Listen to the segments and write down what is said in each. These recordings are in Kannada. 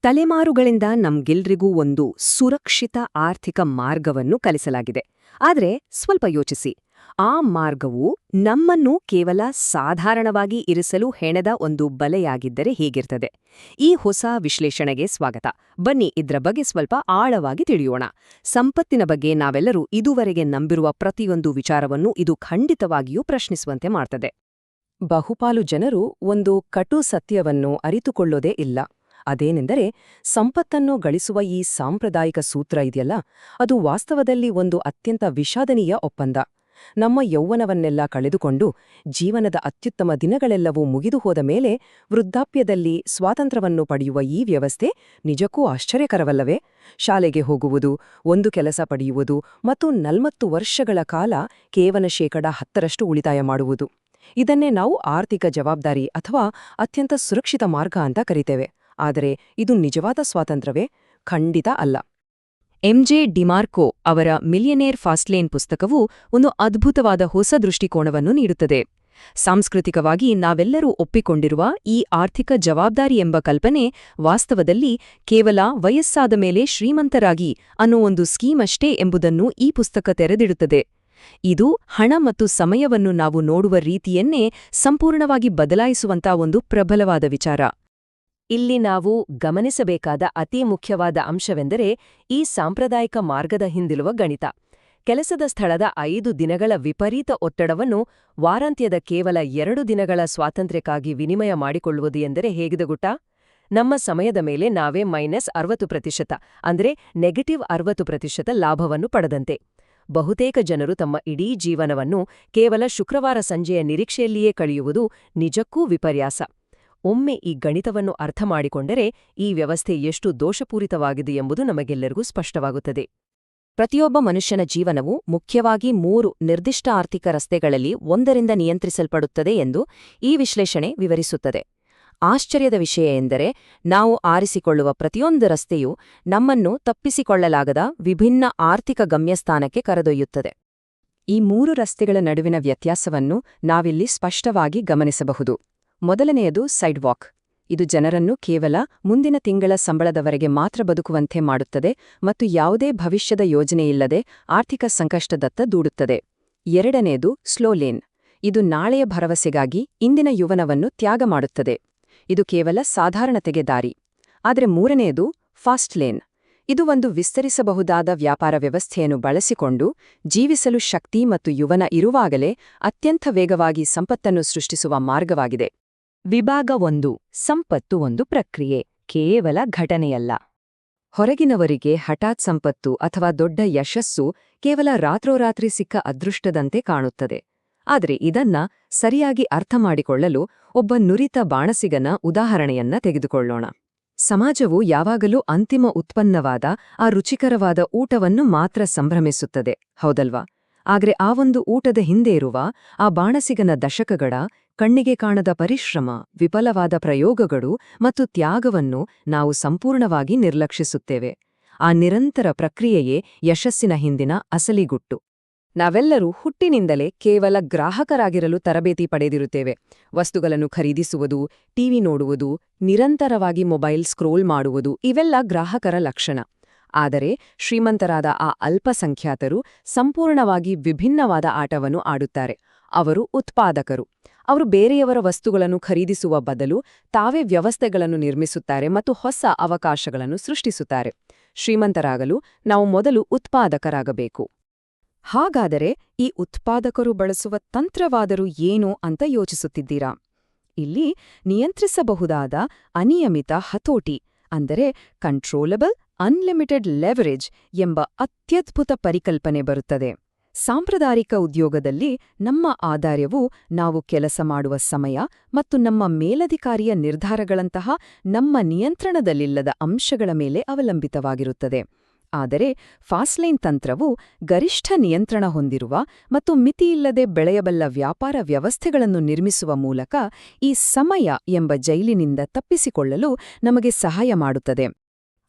ತಲೆಮಾರುಗಳಿಂದ ನಮ್ಗೆಲ್ರಿಗೂ ಒಂದು ಸುರಕ್ಷಿತ ಆರ್ಥಿಕ ಮಾರ್ಗವನ್ನು ಕಲಿಸಲಾಗಿದೆ. ಆದ್ರೆ ಸ್ವಲ್ಪ ಯೋಚಿಸಿ, ಆ ಮಾರ್ಗವು ನಮ್ಮನ್ನು ಕೇವಲ ಸಾಧಾರಣವಾಗಿ ಇರಿಸಲು ಹೆಣೆದ ಒಂದು ಬಲೆಯಾಗಿದ್ದರೆ ಹೇಗಿರ್ತದೆ? ಈ ಹೊಸ ವಿಶ್ಲೇಷಣೆಗೆ ಸ್ವಾಗತ. ಬನ್ನಿ ಇದ್ರ ಬಗ್ಗೆ ಸ್ವಲ್ಪ ಆಳವಾಗಿ ತಿಳಿಯೋಣ. ಸಂಪತ್ತಿನ ಬಗ್ಗೆ ನಾವೆಲ್ಲರೂ ಇದುವರೆಗೆ ನಂಬಿರುವ ಪ್ರತಿಯೊಂದು ವಿಚಾರವನ್ನು ಇದು ಖಂಡಿತವಾಗಿಯೂ ಪ್ರಶ್ನಿಸುವಂತೆ ಮಾಡ್ತದೆ. ಬಹುಪಾಲು ಜನರು ಒಂದು ಕಟು ಸತ್ಯವನ್ನು ಅರಿತುಕೊಳ್ಳೋದೇ ಇಲ್ಲ. ಅದೇನೆಂದರೆ, ಸಂಪತ್ತನ್ನು ಗಳಿಸುವ ಈ ಸಾಂಪ್ರದಾಯಿಕ ಸೂತ್ರ ಇದೆಯಲ್ಲ, ಅದು ವಾಸ್ತವದಲ್ಲಿ ಒಂದು ಅತ್ಯಂತ ವಿಷಾದನೀಯ ಒಪ್ಪಂದ. ನಮ್ಮ ಯೌವನವನ್ನೆಲ್ಲ ಕಳೆದುಕೊಂಡು ಜೀವನದ ಅತ್ಯುತ್ತಮ ದಿನಗಳೆಲ್ಲವೂ ಮುಗಿದು ಹೋದ ಮೇಲೆ ವೃದ್ಧಾಪ್ಯದಲ್ಲಿ ಸ್ವಾತಂತ್ರ್ಯವನ್ನು ಪಡೆಯುವ ಈ ವ್ಯವಸ್ಥೆ ನಿಜಕ್ಕೂ ಆಶ್ಚರ್ಯಕರವಲ್ಲವೇ? ಶಾಲೆಗೆ ಹೋಗುವುದು, ಒಂದು ಕೆಲಸ ಪಡೆಯುವುದು ಮತ್ತು 40 ವರ್ಷಗಳ ಕಾಲ ಕೇವಲ 10% ಉಳಿತಾಯ ಮಾಡುವುದು. ಇದನ್ನೇ ನಾವು ಆರ್ಥಿಕ ಜವಾಬ್ದಾರಿ ಅಥವಾ ಅತ್ಯಂತ ಸುರಕ್ಷಿತ ಮಾರ್ಗ ಅಂತ ಕರಿತೇವೆ. ಆದರೆ ಇದು ನಿಜವಾದ ಸ್ವಾತಂತ್ರ್ಯವೇ? ಖಂಡಿತ ಅಲ್ಲ. ಎಂಜೆ ಡಿಮಾರ್ಕೋ ಅವರ ಮಿಲಿಯನೇರ್ ಫಾಸ್ಟ್ಲೇನ್ ಪುಸ್ತಕವು ಒಂದು ಅದ್ಭುತವಾದ ಹೊಸ ದೃಷ್ಟಿಕೋನವನ್ನು ನೀಡುತ್ತದೆ. ಸಾಂಸ್ಕೃತಿಕವಾಗಿ ನಾವೆಲ್ಲರೂ ಒಪ್ಪಿಕೊಂಡಿರುವ ಈ ಆರ್ಥಿಕ ಜವಾಬ್ದಾರಿ ಎಂಬ ಕಲ್ಪನೆ ವಾಸ್ತವದಲ್ಲಿ ಕೇವಲ ವಯಸ್ಸಾದ ಮೇಲೆ ಶ್ರೀಮಂತರಾಗಿ ಅನ್ನೋ ಒಂದು ಸ್ಕೀಮಷ್ಟೇ ಎಂಬುದನ್ನು ಈ ಪುಸ್ತಕ ತೆರೆದಿಡುತ್ತದೆ. ಇದು ಹಣ ಮತ್ತು ಸಮಯವನ್ನು ನಾವು ನೋಡುವ ರೀತಿಯನ್ನೇ ಸಂಪೂರ್ಣವಾಗಿ ಬದಲಾಯಿಸುವಂಥ ಒಂದು ಪ್ರಬಲವಾದ ವಿಚಾರ. ಇಲ್ಲಿ ನಾವು ಗಮನಿಸಬೇಕಾದ ಅತಿ ಮುಖ್ಯವಾದ ಅಂಶವೆಂದರೆ ಈ ಸಾಂಪ್ರದಾಯಿಕ ಮಾರ್ಗದ ಹಿಂದಿರುವ ಗಣಿತ. ಕೆಲಸದ ಸ್ಥಳದ 5 ದಿನಗಳ ವಿಪರೀತ ಒತ್ತಡವನ್ನು ವಾರಾಂತ್ಯದ ಕೇವಲ 2 ದಿನಗಳ ಸ್ವಾತಂತ್ರ್ಯಕ್ಕಾಗಿ ವಿನಿಮಯ ಮಾಡಿಕೊಳ್ಳುವುದು ಎಂದರೆ ಹೇಗಿದೆ ಗೊತ್ತಾ? ನಮ್ಮ ಸಮಯದ ಮೇಲೆ ನಾವೇ -60%, ಅಂದ್ರೆ -60% ಲಾಭವನ್ನು ಪಡೆದಂತೆ. ಬಹುತೇಕ ಜನರು ತಮ್ಮ ಇಡೀ ಜೀವನವನ್ನು ಕೇವಲ ಶುಕ್ರವಾರ ಸಂಜೆಯ ನಿರೀಕ್ಷೆಯಲ್ಲಿಯೇ ಕಳೆಯುವುದು ನಿಜಕ್ಕೂ ವಿಪರ್ಯಾಸ. ಒಮ್ಮೆ ಈ ಗಣಿತವನ್ನು ಅರ್ಥಮಾಡಿಕೊಂಡರೆ ಈ ವ್ಯವಸ್ಥೆ ಎಷ್ಟು ದೋಷಪೂರಿತವಾಗಿದೆ ಎಂಬುದು ನಮಗೆಲ್ಲರಿಗೂ ಸ್ಪಷ್ಟವಾಗುತ್ತದೆ. ಪ್ರತಿಯೊಬ್ಬ ಮನುಷ್ಯನ ಜೀವನವು ಮುಖ್ಯವಾಗಿ 3 ನಿರ್ದಿಷ್ಟ ಆರ್ಥಿಕ ರಸ್ತೆಗಳಲ್ಲಿ ಒಂದರಿಂದ ನಿಯಂತ್ರಿಸಲ್ಪಡುತ್ತದೆ ಎಂದು ಈ ವಿಶ್ಲೇಷಣೆ ವಿವರಿಸುತ್ತದೆ. ಆಶ್ಚರ್ಯದ ವಿಷಯ ಎಂದರೆ, ನಾವು ಆರಿಸಿಕೊಳ್ಳುವ ಪ್ರತಿಯೊಂದು ರಸ್ತೆಯೂ ನಮ್ಮನ್ನು ತಪ್ಪಿಸಿಕೊಳ್ಳಲಾಗದ ವಿಭಿನ್ನ ಆರ್ಥಿಕ ಗಮ್ಯಸ್ಥಾನಕ್ಕೆ ಕರೆದೊಯ್ಯುತ್ತದೆ. ಈ 3 ರಸ್ತೆಗಳ ನಡುವಿನ ವ್ಯತ್ಯಾಸವನ್ನು ನಾವಿಲ್ಲಿ ಸ್ಪಷ್ಟವಾಗಿ ಗಮನಿಸಬಹುದು. ಮೊದಲನೆಯದು ಸೈಡ್ವಾಕ್. ಇದು ಜನರನ್ನು ಕೇವಲ ಮುಂದಿನ ತಿಂಗಳ ಸಂಬಳದವರೆಗೆ ಮಾತ್ರ ಬದುಕುವಂತೆ ಮಾಡುತ್ತದೆ ಮತ್ತು ಯಾವುದೇ ಭವಿಷ್ಯದ ಯೋಜನೆಯಿಲ್ಲದೆ ಆರ್ಥಿಕ ಸಂಕಷ್ಟದತ್ತ ದೂಡುತ್ತದೆ. ಎರಡನೆಯದು ಸ್ಲೋ ಲೇನ್. ಇದು ನಾಳೆಯ ಭರವಸೆಗಾಗಿ ಇಂದಿನ ಯೌವನವನ್ನು ತ್ಯಾಗ ಮಾಡುತ್ತದೆ. ಇದು ಕೇವಲ ಸಾಧಾರಣತೆಗೆ ದಾರಿ. ಆದರೆ ಮೂರನೆಯದು ಫಾಸ್ಟ್ ಲೇನ್. ಇದು ಒಂದು ವಿಸ್ತರಿಸಬಹುದಾದ ವ್ಯಾಪಾರ ವ್ಯವಸ್ಥೆಯನ್ನು ಬಳಸಿಕೊಂಡು ಜೀವಿಸಲು ಶಕ್ತಿ ಮತ್ತು ಯೌವನ ಇರುವಾಗಲೇ ಅತ್ಯಂತ ವೇಗವಾಗಿ ಸಂಪತ್ತನ್ನು ಸೃಷ್ಟಿಸುವ ಮಾರ್ಗವಾಗಿದೆ. ವಿಭಾಗ 1. ಸಂಪತ್ತು ಒಂದು ಪ್ರಕ್ರಿಯೆ, ಕೇವಲ ಘಟನೆಯಲ್ಲ. ಹೊರಗಿನವರಿಗೆ ಹಠಾತ್ ಸಂಪತ್ತು ಅಥವಾ ದೊಡ್ಡ ಯಶಸ್ಸು ಕೇವಲ ರಾತ್ರೋರಾತ್ರಿ ಸಿಕ್ಕ ಅದೃಷ್ಟದಂತೆ ಕಾಣುತ್ತದೆ. ಆದರೆ ಇದನ್ನ ಸರಿಯಾಗಿ ಅರ್ಥಮಾಡಿಕೊಳ್ಳಲು ಒಬ್ಬ ನುರಿತ ಬಾಣಸಿಗನ ಉದಾಹರಣೆಯನ್ನ ತೆಗೆದುಕೊಳ್ಳೋಣ. ಸಮಾಜವು ಯಾವಾಗಲೂ ಅಂತಿಮ ಉತ್ಪನ್ನವಾದ ಆ ರುಚಿಕರವಾದ ಊಟವನ್ನು ಮಾತ್ರ ಸಂಭ್ರಮಿಸುತ್ತದೆ, ಹೌದಲ್ವಾ? ಆದರೆ ಆ ಒಂದು ಊಟದ ಹಿಂದೆ ಇರುವ ಆ ಬಾಣಸಿಗನ ದಶಕಗಳ ಕಣ್ಣಿಗೆ ಕಾಣದ ಪರಿಶ್ರಮ, ವಿಫಲವಾದ ಪ್ರಯೋಗಗಳು ಮತ್ತು ತ್ಯಾಗವನ್ನು ನಾವು ಸಂಪೂರ್ಣವಾಗಿ ನಿರ್ಲಕ್ಷಿಸುತ್ತೇವೆ. ಆ ನಿರಂತರ ಪ್ರಕ್ರಿಯೆಯೇ ಯಶಸ್ಸಿನ ಹಿಂದಿನ ಅಸಲಿಗುಟ್ಟು. ನಾವೆಲ್ಲರೂ ಹುಟ್ಟಿನಿಂದಲೇ ಕೇವಲ ಗ್ರಾಹಕರಾಗಿರಲು ತರಬೇತಿ ಪಡೆದಿರುತ್ತೇವೆ. ವಸ್ತುಗಳನ್ನು ಖರೀದಿಸುವುದು, ಟಿವಿ ನೋಡುವುದು, ನಿರಂತರವಾಗಿ ಮೊಬೈಲ್ ಸ್ಕ್ರೋಲ್ ಮಾಡುವುದು ಇವೆಲ್ಲ ಗ್ರಾಹಕರ ಲಕ್ಷಣ. ಆದರೆ ಶ್ರೀಮಂತರಾದ ಆ ಅಲ್ಪಸಂಖ್ಯಾತರು ಸಂಪೂರ್ಣವಾಗಿ ವಿಭಿನ್ನವಾದ ಆಟವನ್ನು ಆಡುತ್ತಾರೆ. ಅವರು ಉತ್ಪಾದಕರು. ಅವರು ಬೇರೆಯವರ ವಸ್ತುಗಳನ್ನು ಖರೀದಿಸುವ ಬದಲು ತಾವೇ ವ್ಯವಸ್ಥೆಗಳನ್ನು ನಿರ್ಮಿಸುತ್ತಾರೆ ಮತ್ತು ಹೊಸ ಅವಕಾಶಗಳನ್ನು ಸೃಷ್ಟಿಸುತ್ತಾರೆ. ಶ್ರೀಮಂತರಾಗಲು ನಾವು ಮೊದಲು ಉತ್ಪಾದಕರಾಗಬೇಕು. ಹಾಗಾದರೆ ಈ ಉತ್ಪಾದಕರು ಬಳಸುವ ತಂತ್ರವಾದರೂ ಏನು ಅಂತ ಯೋಚಿಸುತ್ತಿದ್ದೀರಾ? ಇಲ್ಲಿ ನಿಯಂತ್ರಿಸಬಹುದಾದ ಅನಿಯಮಿತ ಹತೋಟಿ, ಅಂದರೆ ಕಂಟ್ರೋಲಬಲ್ ಅನ್ಲಿಮಿಟೆಡ್ ಲೆವರೇಜ್ ಎಂಬ ಅತ್ಯದ್ಭುತ ಪರಿಕಲ್ಪನೆ ಬರುತ್ತದೆ. ಸಾಂಪ್ರದಾಯಿಕ ಉದ್ಯೋಗದಲ್ಲಿ ನಮ್ಮ ಆದಾಯವು ನಾವು ಕೆಲಸ ಮಾಡುವ ಸಮಯ ಮತ್ತು ನಮ್ಮ ಮೇಲಧಿಕಾರಿಯ ನಿರ್ಧಾರಗಳಂತಹ ನಮ್ಮ ನಿಯಂತ್ರಣದಲ್ಲಿಲ್ಲದ ಅಂಶಗಳ ಮೇಲೆ ಅವಲಂಬಿತವಾಗಿರುತ್ತದೆ. ಆದರೆ ಫಾಸ್ಟ್ಲೇನ್ ತಂತ್ರವು ಗರಿಷ್ಠ ನಿಯಂತ್ರಣ ಹೊಂದಿರುವ ಮತ್ತು ಮಿತಿಯಿಲ್ಲದೆ ಬೆಳೆಯಬಲ್ಲ ವ್ಯಾಪಾರ ವ್ಯವಸ್ಥೆಗಳನ್ನು ನಿರ್ಮಿಸುವ ಮೂಲಕ ಈ ಸಮಯ ಎಂಬ ಜೈಲಿನಿಂದ ತಪ್ಪಿಸಿಕೊಳ್ಳಲು ನಮಗೆ ಸಹಾಯ ಮಾಡುತ್ತದೆ.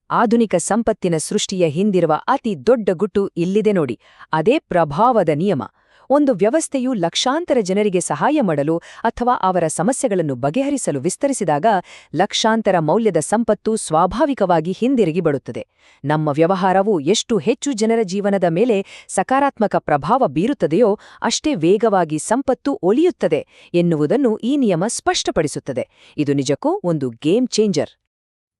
ಆಧುನಿಕ ಸಂಪತ್ತಿನ ಸೃಷ್ಟಿಯ ಹಿಂದಿರುವ ಅತಿ ದೊಡ್ಡ ಗುಟ್ಟು ಇಲ್ಲಿದೆ ನೋಡಿ. ಅದೇ ಪ್ರಭಾವದ ನಿಯಮ. ಒಂದು ವ್ಯವಸ್ಥೆಯು ಲಕ್ಷಾಂತರ ಜನರಿಗೆ ಸಹಾಯ ಮಾಡಲು ಅಥವಾ ಅವರ ಸಮಸ್ಯೆಗಳನ್ನು ಬಗೆಹರಿಸಲು ವಿಸ್ತರಿಸಿದಾಗ ಲಕ್ಷಾಂತರ ಮೌಲ್ಯದ ಸಂಪತ್ತು ಸ್ವಾಭಾವಿಕವಾಗಿ ಹಿಂದಿರುಗಿ ಬರುತ್ತದೆ. ನಮ್ಮ ವ್ಯವಹಾರವು ಎಷ್ಟು ಹೆಚ್ಚು ಜನರ ಜೀವನದ ಮೇಲೆ ಸಕಾರಾತ್ಮಕ ಪ್ರಭಾವ ಬೀರುತ್ತದೆಯೋ ಅಷ್ಟೇ ವೇಗವಾಗಿ ಸಂಪತ್ತು ಒಲಿಯುತ್ತದೆ ಎನ್ನುವುದನ್ನು ಈ ನಿಯಮ ಸ್ಪಷ್ಟಪಡಿಸುತ್ತದೆ. ಇದು ನಿಜಕ್ಕೂ ಒಂದು ಗೇಮ್ ಚೇಂಜರ್.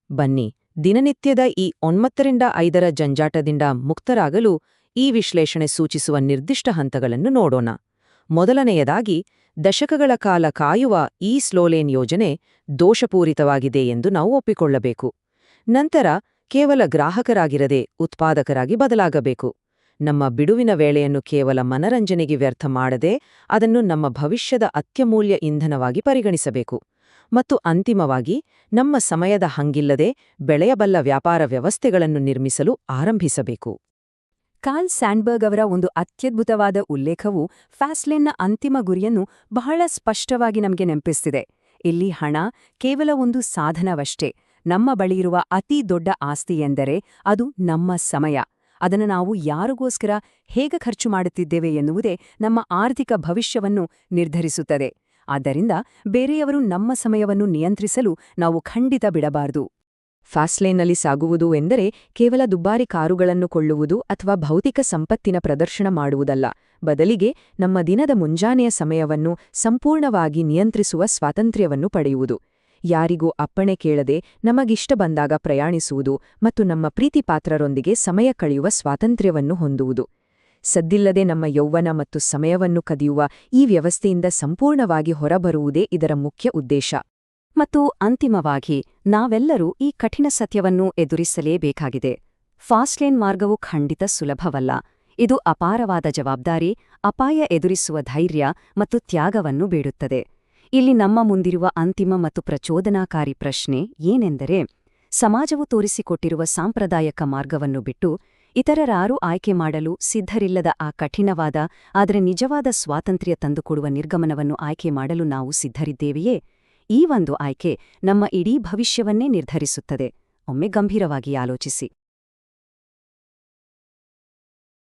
ಬನ್ನಿ, ದಿನನಿತ್ಯದ ಈ 9-5 ಜಂಜಾಟದಿಂದ ಮುಕ್ತರಾಗಲು ಈ ವಿಶ್ಲೇಷಣೆ ಸೂಚಿಸುವ ನಿರ್ದಿಷ್ಟ ಹಂತಗಳನ್ನು ನೋಡೋಣ. ಮೊದಲನೆಯದಾಗಿ, ದಶಕಗಳ ಕಾಲ ಕಾಯುವ ಈ ಸ್ಲೋಲೇನ್ ಯೋಜನೆ ದೋಷಪೂರಿತವಾಗಿದೆ ಎಂದು ನಾವು ಒಪ್ಪಿಕೊಳ್ಳಬೇಕು. ನಂತರ ಕೇವಲ ಗ್ರಾಹಕರಾಗಿರದೆ ಉತ್ಪಾದಕರಾಗಿ ಬದಲಾಗಬೇಕು. ನಮ್ಮ ಬಿಡುವಿನ ವೇಳೆಯನ್ನು ಕೇವಲ ಮನರಂಜನೆಗೆ ವ್ಯರ್ಥ ಮಾಡದೆ ಅದನ್ನು ನಮ್ಮ ಭವಿಷ್ಯದ ಅತ್ಯಮೂಲ್ಯ ಇಂಧನವಾಗಿ ಪರಿಗಣಿಸಬೇಕು. ಮತ್ತು ಅಂತಿಮವಾಗಿ, ನಮ್ಮ ಸಮಯದ ಹಂಗಿಲ್ಲದೆ ಬೆಳೆಯಬಲ್ಲ ವ್ಯಾಪಾರ ವ್ಯವಸ್ಥೆಗಳನ್ನು ನಿರ್ಮಿಸಲು ಆರಂಭಿಸಬೇಕು. ಕಾರ್ಲ್ ಸ್ಯಾಂಡ್ಬರ್ಗ್ ಅವರ ಒಂದು ಅತ್ಯದ್ಭುತವಾದ ಉಲ್ಲೇಖವು ಫ್ಯಾಸ್ಟ್ಲೇನ್ನ ಅಂತಿಮ ಗುರಿಯನ್ನು ಬಹಳ ಸ್ಪಷ್ಟವಾಗಿ ನಮಗೆ ನೆನಪಿಸ್ತಿದೆ. ಇಲ್ಲಿ ಹಣ ಕೇವಲ ಒಂದು ಸಾಧನವಷ್ಟೇ. ನಮ್ಮ ಬಳಿಯಿರುವ ಅತಿ ದೊಡ್ಡ ಆಸ್ತಿ ಎಂದರೆ ಅದು ನಮ್ಮ ಸಮಯ. ಅದನ್ನು ನಾವು ಯಾರಿಗೋಸ್ಕರ ಹೇಗೆ ಖರ್ಚು ಮಾಡುತ್ತಿದ್ದೇವೆ ಎನ್ನುವುದೇ ನಮ್ಮ ಆರ್ಥಿಕ ಭವಿಷ್ಯವನ್ನು ನಿರ್ಧರಿಸುತ್ತದೆ. ಆದ್ದರಿಂದ ಬೇರೆಯವರು ನಮ್ಮ ಸಮಯವನ್ನು ನಿಯಂತ್ರಿಸಲು ನಾವು ಖಂಡಿತ ಬಿಡಬಾರದು. ಫಾಸ್ಟ್ಲೇನ್ನಲ್ಲಿ ಸಾಗುವುದು ಎಂದರೆ ಕೇವಲ ದುಬಾರಿ ಕಾರುಗಳನ್ನು ಕೊಳ್ಳುವುದು ಅಥವಾ ಭೌತಿಕ ಸಂಪತ್ತಿನ ಪ್ರದರ್ಶನ ಮಾಡುವುದಲ್ಲ. ಬದಲಿಗೆ ನಮ್ಮ ದಿನದ ಮುಂಜಾನೆಯ ಸಮಯವನ್ನು ಸಂಪೂರ್ಣವಾಗಿ ನಿಯಂತ್ರಿಸುವ ಸ್ವಾತಂತ್ರ್ಯವನ್ನು ಪಡೆಯುವುದು. ಯಾರಿಗೂ ಅಪ್ಪಣೆ ಕೇಳದೆ ನಮಗಿಷ್ಟ ಬಂದಾಗ ಪ್ರಯಾಣಿಸುವುದು ಮತ್ತು ನಮ್ಮ ಪ್ರೀತಿಪಾತ್ರರೊಂದಿಗೆ ಸಮಯ ಕಳೆಯುವ ಸ್ವಾತಂತ್ರ್ಯವನ್ನು ಹೊಂದುವುದು. ಸದ್ದಿಲ್ಲದೆ ನಮ್ಮ ಯೌವನ ಮತ್ತು ಸಮಯವನ್ನು ಕದಿಯುವ ಈ ವ್ಯವಸ್ಥೆಯಿಂದ ಸಂಪೂರ್ಣವಾಗಿ ಹೊರಬರುವುದೇ ಇದರ ಮುಖ್ಯ ಉದ್ದೇಶ. ಮತ್ತು ಅಂತಿಮವಾಗಿ, ನಾವೆಲ್ಲರೂ ಈ ಕಠಿಣ ಸತ್ಯವನ್ನು ಎದುರಿಸಲೇಬೇಕಾಗಿದೆ. ಫಾಸ್ಟ್ಲೇನ್ ಮಾರ್ಗವು ಖಂಡಿತ ಸುಲಭವಲ್ಲ. ಇದು ಅಪಾರವಾದ ಜವಾಬ್ದಾರಿ, ಅಪಾಯ ಎದುರಿಸುವ ಧೈರ್ಯ ಮತ್ತು ತ್ಯಾಗವನ್ನು ಬೇಡುತ್ತದೆ. ಇಲ್ಲಿ ನಮ್ಮ ಮುಂದಿರುವ ಅಂತಿಮ ಮತ್ತು ಪ್ರಚೋದನಾಕಾರಿ ಪ್ರಶ್ನೆ ಏನೆಂದರೆ, ಸಮಾಜವು ತೋರಿಸಿಕೊಟ್ಟಿರುವ ಸಾಂಪ್ರದಾಯಿಕ ಮಾರ್ಗವನ್ನು ಬಿಟ್ಟು ಇತರರಾರೂ ಆಯ್ಕೆ ಮಾಡಲು ಸಿದ್ಧರಿಲ್ಲದ ಆ ಕಠಿಣವಾದ ಆದರೆ ನಿಜವಾದ ಸ್ವಾತಂತ್ರ್ಯ ತಂದುಕೊಡುವ ನಿರ್ಗಮನವನ್ನು ಆಯ್ಕೆ ಮಾಡಲು ನಾವು ಸಿದ್ಧರಿದ್ದೇವೆಯೇ? ಈ ಒಂದು ಆಯ್ಕೆ ನಮ್ಮ ಇಡೀ ಭವಿಷ್ಯವನ್ನೇ ನಿರ್ಧರಿಸುತ್ತದೆ. ಒಮ್ಮೆ ಗಂಭೀರವಾಗಿ ಆಲೋಚಿಸಿ.